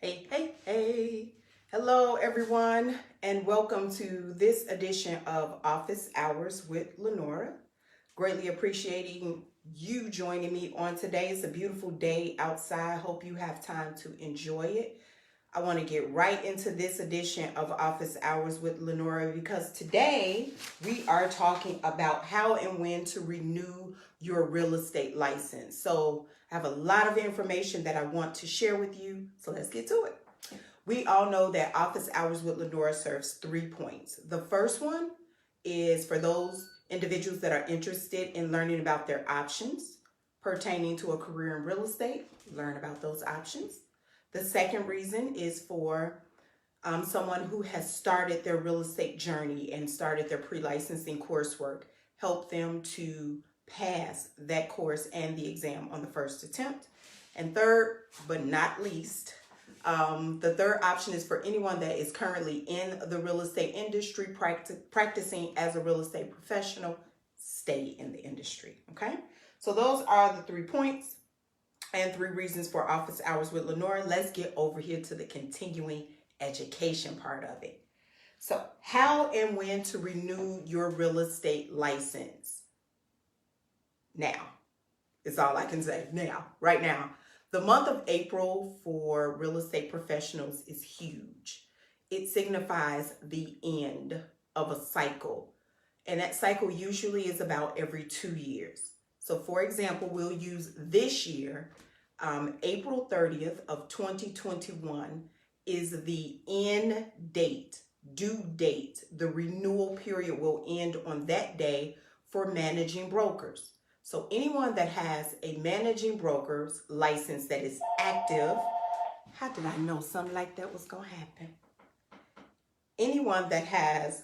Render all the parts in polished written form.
Hey. Hello, everyone, and welcome to this edition of Office Hours with Lanora. Greatly appreciating you joining me on today. It's a beautiful day outside. Hope you have time to enjoy it. I want to get right into this edition of Office Hours with Lanora because today we are talking about how and when to renew your real estate license. So I have a lot of information that I want to share with you. So let's get to it. We all know that Office Hours with Lanora serves 3 points. The first one is for those individuals that are interested in learning about their options pertaining to a career in real estate, learn about those options. The second reason is for someone who has started their real estate journey and started their pre-licensing coursework, help them to pass that course and the exam on the first attempt. And third, but not least, the third option is for anyone that is currently in the real estate industry, practicing as a real estate professional, stay in the industry, okay? So those are the 3 points and 3 reasons for Office Hours with Lanora. Let's get over here to the continuing education part of it. So how and when to renew your real estate license? Now is all I can say. Right now. The month of April for real estate professionals is huge. It signifies the end of a cycle. And that cycle usually is about every 2 years. So for example, we'll use this year, April 30th of 2021 is the end date, due date. The renewal period will end on that day for managing brokers. So anyone that has a managing broker's license that is active, how did I know something like that was going to happen? Anyone that has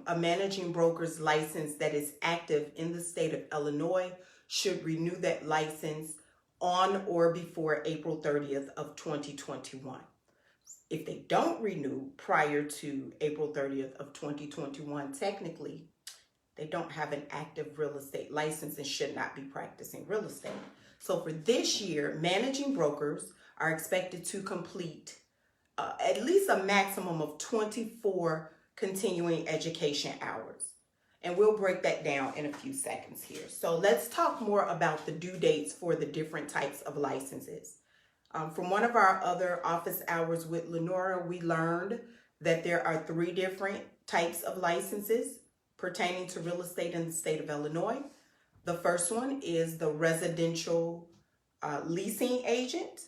a managing broker's license that is active in the state of Illinois should renew that license on or before April 30th of 2021. If they don't renew prior to April 30th of 2021, technically, they don't have an active real estate license and should not be practicing real estate. So for this year, managing brokers are expected to complete at least a maximum of 24 continuing education hours. And we'll break that down in a few seconds here. So let's talk more about the due dates for the different types of licenses. From one of our other Office Hours with Lanora, we learned that there are 3 different types of licenses pertaining to real estate in the state of Illinois. The first one is the residential leasing agent.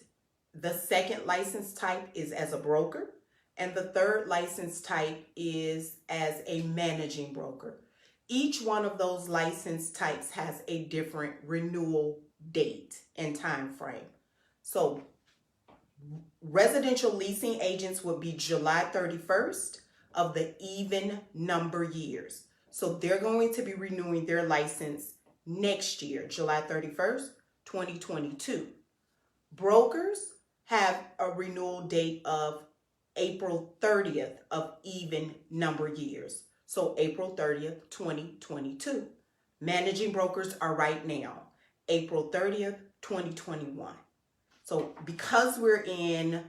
The second license type is as a broker. And the third license type is as a managing broker. Each one of those license types has a different renewal date and time frame. So residential leasing agents would be July 31st of the even number years. So they're going to be renewing their license next year, July 31st, 2022. Brokers have a renewal date of April 30th of even number years. So April 30th, 2022. Managing brokers are right now, April 30th, 2021. So because we're in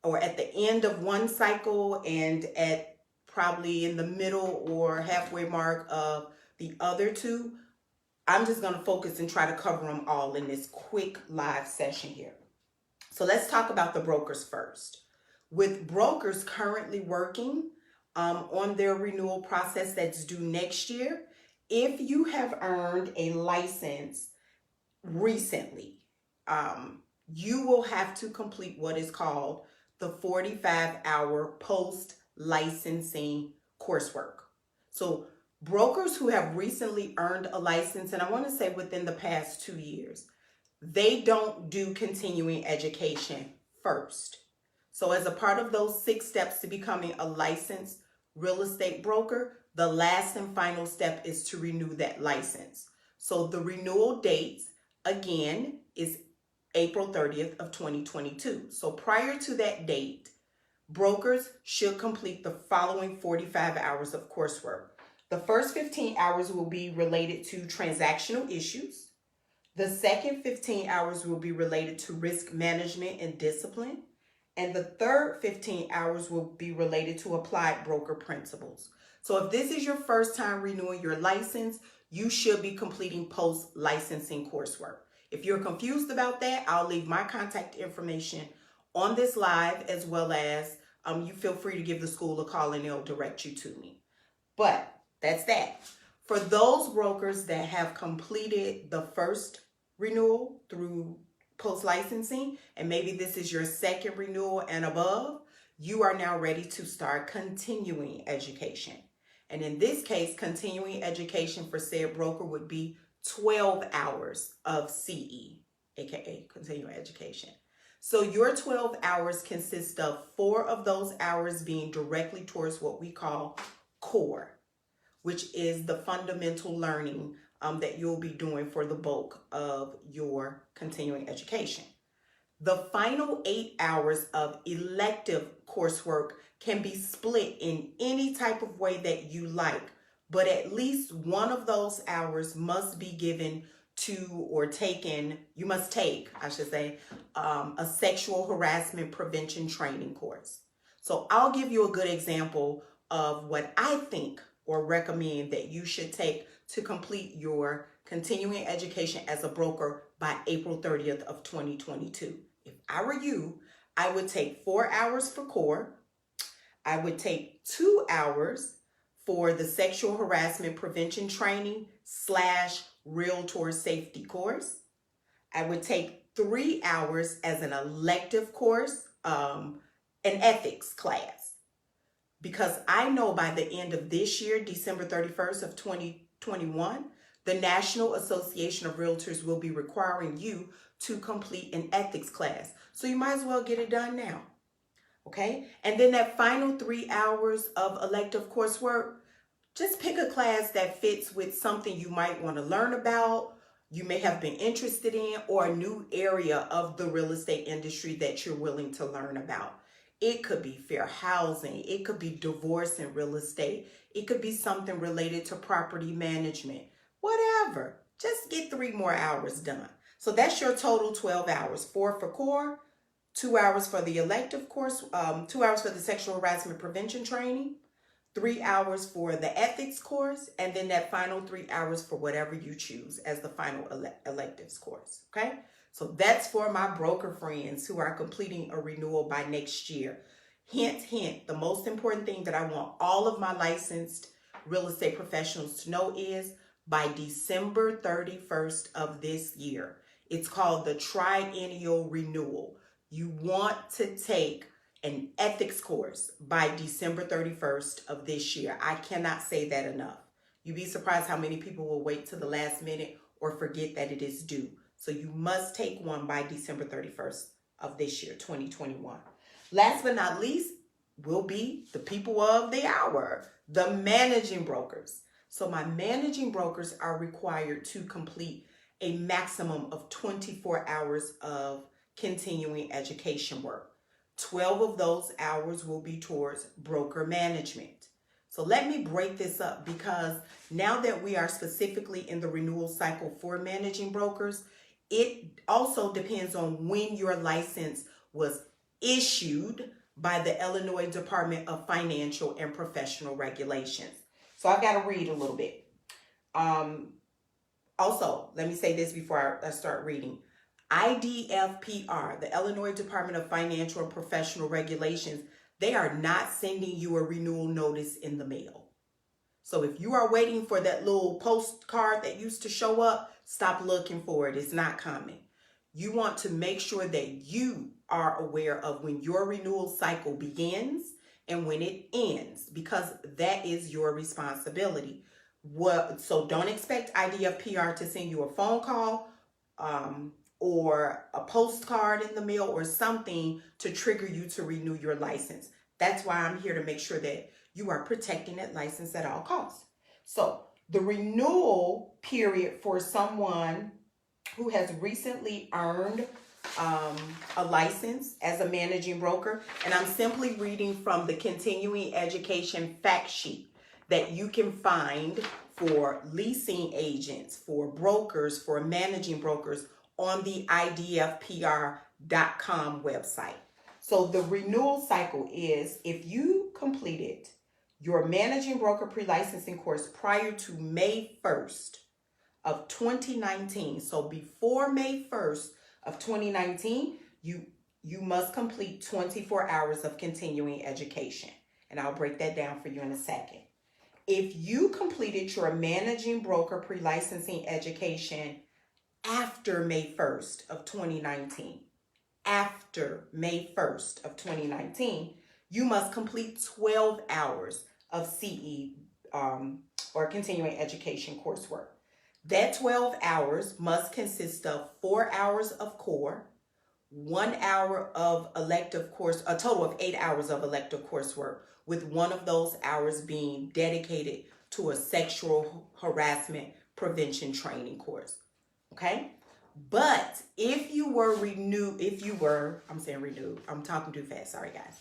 or at the end of one cycle and at probably in the middle or halfway mark of the other 2, I'm just going to focus and try to cover them all in this quick live session here. So let's talk about the brokers first. With brokers currently working on their renewal process that's due next year, if you have earned a license recently, you will have to complete what is called the 45-hour post-licensing coursework. So brokers who have recently earned a license, and I want to say within the past 2 years, they don't do continuing education first. So as a part of those 6 steps to becoming a licensed real estate broker, the last and final step is to renew that license. So the renewal date, again, is April 30th of 2022. So prior to that date, brokers should complete the following 45 hours of coursework. The first 15 hours will be related to transactional issues. The second 15 hours will be related to risk management and discipline. And the third 15 hours will be related to applied broker principles. So if this is your first time renewing your license, you should be completing post-licensing coursework. If you're confused about that, I'll leave my contact information on this live, as well as you feel free to give the school a call and they'll direct you to me. But that's that. For those brokers that have completed the first renewal through post-licensing, and maybe this is your second renewal and above, you are now ready to start continuing education. And in this case, continuing education for said broker would be 12 hours of CE, aka continuing education. So your 12 hours consist of 4 of those hours being directly towards what we call core, which is the fundamental learning that you'll be doing for the bulk of your continuing education. The final 8 hours of elective coursework can be split in any type of way that you like, but at least one of those hours must be given to or taken, you must take, I should say, a sexual harassment prevention training course. So I'll give you a good example of what I think or recommend that you should take to complete your continuing education as a broker by April 30th of 2022. If I were you, I would take 4 hours for core. I would take 2 hours for the sexual harassment prevention training / realtor safety course. I would take 3 hours as an elective course, an ethics class. Because I know by the end of this year, December 31st of 2021, the National Association of Realtors will be requiring you to complete an ethics class. So you might as well get it done now. Okay? And then that final 3 hours of elective coursework, just pick a class that fits with something you might want to learn about, you may have been interested in, or a new area of the real estate industry that you're willing to learn about. It could be fair housing. It could be divorce and real estate. It could be something related to property management. Whatever. Just get 3 more hours done. So that's your total 12 hours. 4 for core, 2 hours for the elective course, 2 hours for the sexual harassment prevention training, 3 hours for the ethics course, and then that final 3 hours for whatever you choose as the final electives course. Okay? So that's for my broker friends who are completing a renewal by next year. Hint, hint, the most important thing that I want all of my licensed real estate professionals to know is by December 31st of this year, it's called the triennial renewal. You want to take an ethics course by December 31st of this year. I cannot say that enough. You'd be surprised how many people will wait to the last minute or forget that it is due. So you must take one by December 31st of this year, 2021. Last but not least will be the people of the hour, the managing brokers. So my managing brokers are required to complete a maximum of 24 hours of continuing education work. 12 of those hours will be towards broker management. So let me break this up, because now that we are specifically in the renewal cycle for managing brokers, it also depends on when your license was issued by the Illinois Department of Financial and Professional Regulations. So I've got to read a little bit. Also, let me say this before I start reading. IDFPR, the Illinois Department of Financial and Professional Regulations, they are not sending you a renewal notice in the mail. So if you are waiting for that little postcard that used to show up, stop looking for it. It's not coming. You want to make sure that you are aware of when your renewal cycle begins and when it ends, because that is your responsibility. So don't expect IDFPR to send you a phone call or a postcard in the mail or something to trigger you to renew your license. That's why I'm here to make sure that you are protecting that license at all costs. So the renewal period for someone who has recently earned a license as a managing broker, and I'm simply reading from the continuing education fact sheet that you can find for leasing agents, for brokers, for managing brokers on the IDFPR.com website. So the renewal cycle is if you completed your managing broker pre-licensing course prior to May 1st of 2019. So before May 1st of 2019, you must complete 24 hours of continuing education. And I'll break that down for you in a second. If you completed your managing broker pre-licensing education after May 1st of 2019, you must complete 12 hours of CE or continuing education coursework. That 12 hours must consist of 4 hours of core, 1 hour of elective course, a total of 8 hours of elective coursework, with one of those hours being dedicated to a sexual harassment prevention training course. Okay? But if you were I'm talking too fast, sorry guys.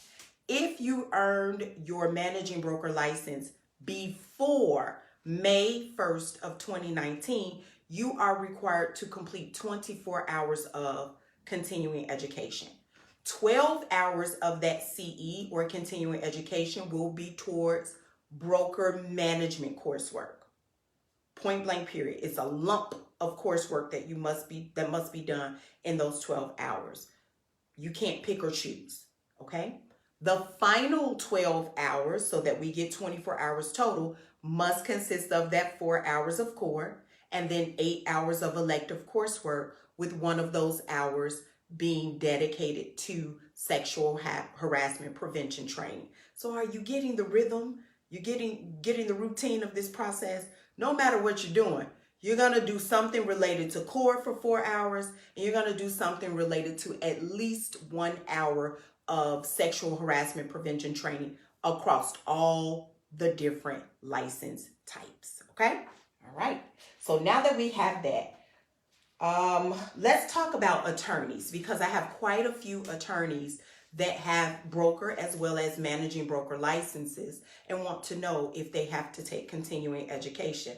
If you earned your managing broker license before May 1st of 2019, you are required to complete 24 hours of continuing education. 12 hours of that CE or continuing education will be towards broker management coursework. Point blank period. It's a lump of coursework that must be done in those 12 hours. You can't pick or choose, okay? The final 12 hours, so that we get 24 hours total, must consist of that 4 hours of core and then 8 hours of elective coursework, with one of those hours being dedicated to sexual harassment prevention training. So are you getting the rhythm? You're getting the routine of this process? No matter what you're doing, you're going to do something related to core for 4 hours, and you're going to do something related to at least 1 hour of sexual harassment prevention training across all the different license types. Okay? All right. So now that we have that, let's talk about attorneys, because I have quite a few attorneys that have broker as well as managing broker licenses and want to know if they have to take continuing education.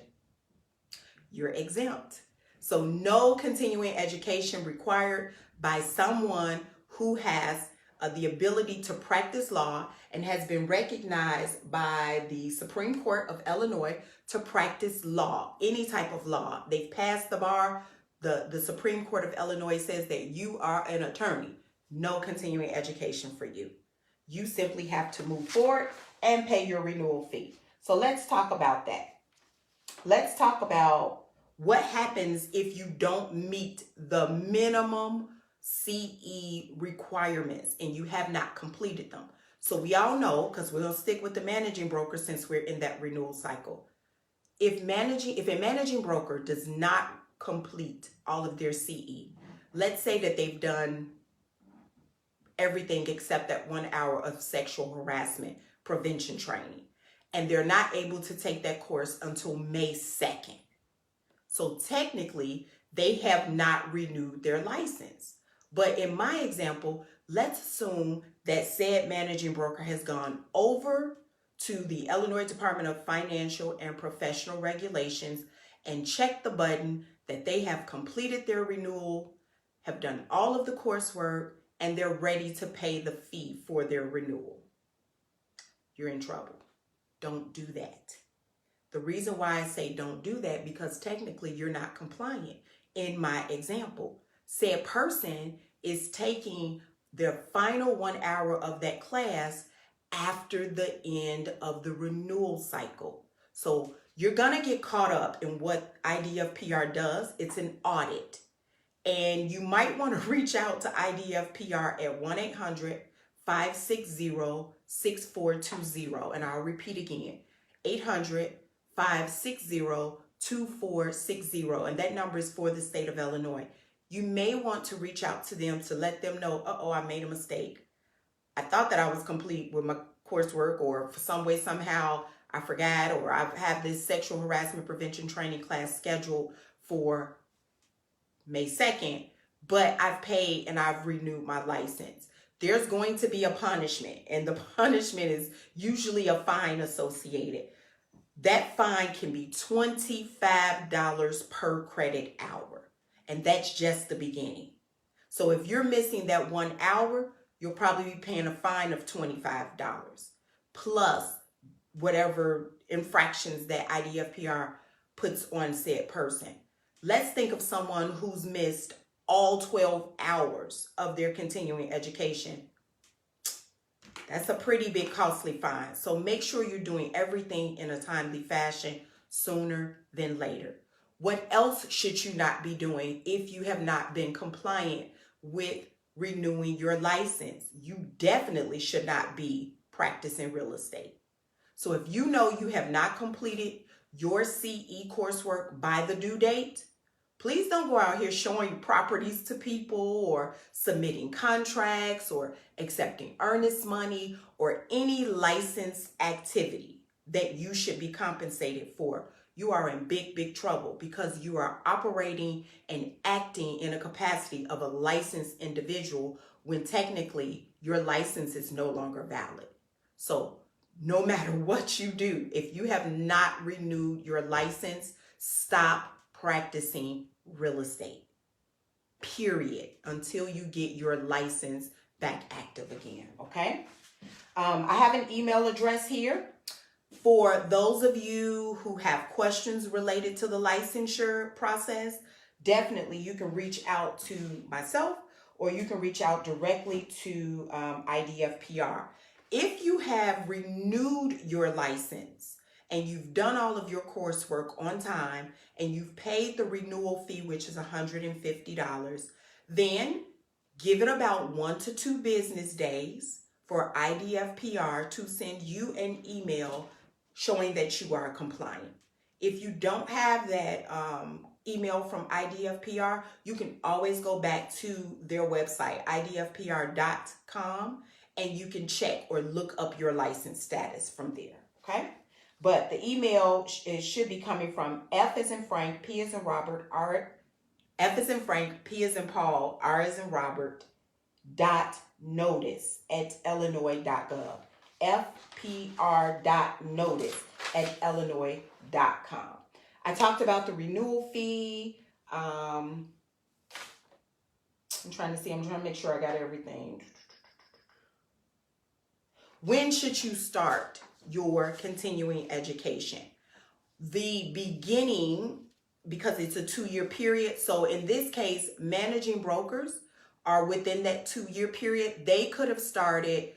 You're exempt. So no continuing education required by someone who has the ability to practice law and has been recognized by the Supreme Court of Illinois to practice law, any type of law. They've passed the bar. The Supreme Court of Illinois says that you are an attorney. No continuing education for you. You simply have to move forward and pay your renewal fee. So let's talk about that. Let's talk about what happens if you don't meet the minimum CE requirements and you have not completed them. So we all know, because we're going to stick with the managing broker since we're in that renewal cycle. If a managing broker does not complete all of their CE, let's say that they've done everything except that 1 hour of sexual harassment prevention training, and they're not able to take that course until May 2nd. So technically, they have not renewed their license. But in my example, let's assume that said managing broker has gone over to the Illinois Department of Financial and Professional Regulations and checked the button that they have completed their renewal, have done all of the coursework, and they're ready to pay the fee for their renewal. You're in trouble. Don't do that. The reason why I say don't do that, because technically you're not compliant. In my example, said person is taking their final 1 hour of that class after the end of the renewal cycle. So you're going to get caught up in what IDFPR does. It's an audit. And you might want to reach out to IDFPR at 1-800-560-6420. And I'll repeat again, 800-560-2460. And that number is for the state of Illinois. You may want to reach out to them to let them know, I made a mistake. I thought that I was complete with my coursework, or for some way, somehow I forgot, or I have this sexual harassment prevention training class scheduled for May 2nd, but I've paid and I've renewed my license. There's going to be a punishment, and the punishment is usually a fine associated. That fine can be $25 per credit hour, and that's just the beginning. So if you're missing that 1 hour, you'll probably be paying a fine of $25 plus whatever infractions that IDFPR puts on said person. Let's think of someone who's missed all 12 hours of their continuing education. That's a pretty big costly fine. So make sure you're doing everything in a timely fashion sooner than later. What else should you not be doing if you have not been compliant with renewing your license? You definitely should not be practicing real estate. So if you know you have not completed your CE coursework by the due date, please don't go out here showing properties to people or submitting contracts or accepting earnest money or any license activity that you should be compensated for. You are in big, big trouble because you are operating and acting in a capacity of a licensed individual when technically your license is no longer valid. So no matter what you do, if you have not renewed your license, stop practicing real estate, period, until you get your license back active again, okay? I have an email address here for those of you who have questions related to the licensure process. Definitely you can reach out to myself or you can reach out directly to IDFPR. If you have renewed your license and you've done all of your coursework on time and you've paid the renewal fee, which is $150, then give it about 1 to 2 business days for IDFPR to send you an email showing that you are compliant. If you don't have that email from IDFPR, you can always go back to their website, idfpr.com, and you can check or look up your license status from there, okay? But the email should be coming from F as in Frank, P as in Robert, F as in Frank, P as in Paul, R as in Robert, .notice@illinois.gov. fpr.notice@illinois.com. I talked about the renewal fee. I'm trying to make sure I got everything. When should you start your continuing education? The beginning, because it's a 2-year period. So in this case, managing brokers are within that 2-year period. They could have started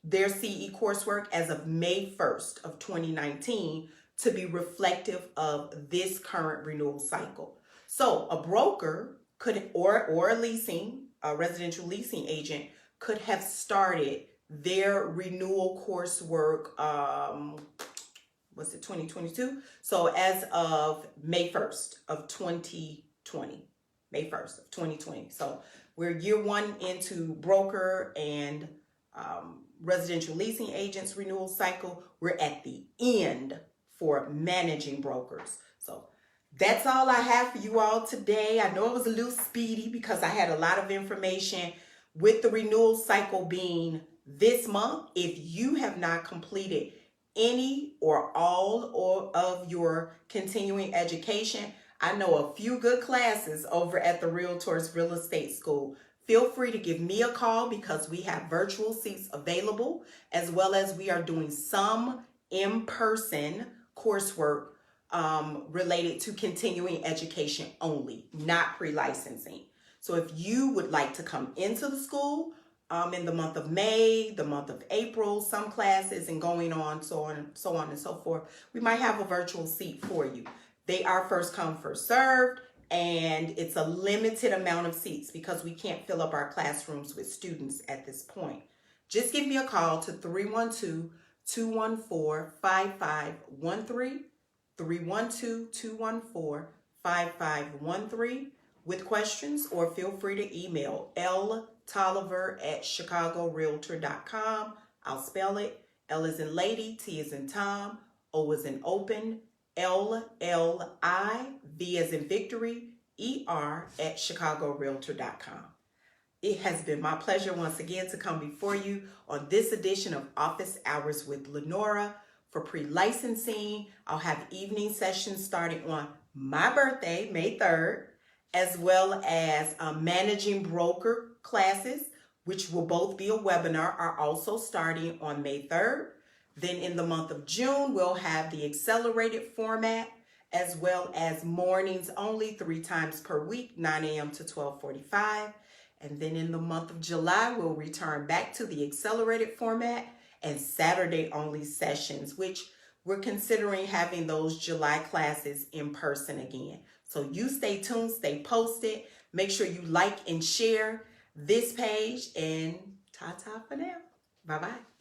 their CE coursework as of May 1st of 2019 to be reflective of this current renewal cycle. So a broker could, or a residential leasing agent could have started their renewal coursework, was it 2022? So as of May 1st of 2020, May 1st of 2020. So we're year 1 into broker and residential leasing agents renewal cycle. We're at the end for managing brokers. So that's all I have for you all today. I know it was a little speedy because I had a lot of information. With the renewal cycle being this month, if you have not completed any or all of your continuing education, I know a few good classes over at the Realtors Real Estate School. Feel free to give me a call because we have virtual seats available, as well as we are doing some in-person coursework related to continuing education only, not pre-licensing. So if you would like to come into the school in the month of May, the month of April, some classes and going on, so on and so forth, we might have a virtual seat for you. They are first come, first served, and it's a limited amount of seats because we can't fill up our classrooms with students at this point. Just give me a call to 312-214-5513, 312-214-5513. with questions, or feel free to email ltolliver@chicagorealtor.com. I'll spell it. L as in lady, T as in Tom, O as in open, LLI, V as in victory, ER@chicagorealtor.com. It has been my pleasure once again to come before you on this edition of Office Hours with Lenora. For pre-licensing, I'll have evening sessions starting on my birthday, May 3rd, as well as managing broker classes which will both be a webinar, are also starting on May 3rd. Then in the month of June, we'll have the accelerated format, as well as mornings only 3 times per week, 9 a.m. to 12:45. And then in the month of July, we'll return back to the accelerated format and Saturday only sessions, which we're considering having those July classes in person again. So you stay tuned, stay posted. Make sure you like and share this page, and ta-ta for now. Bye-bye.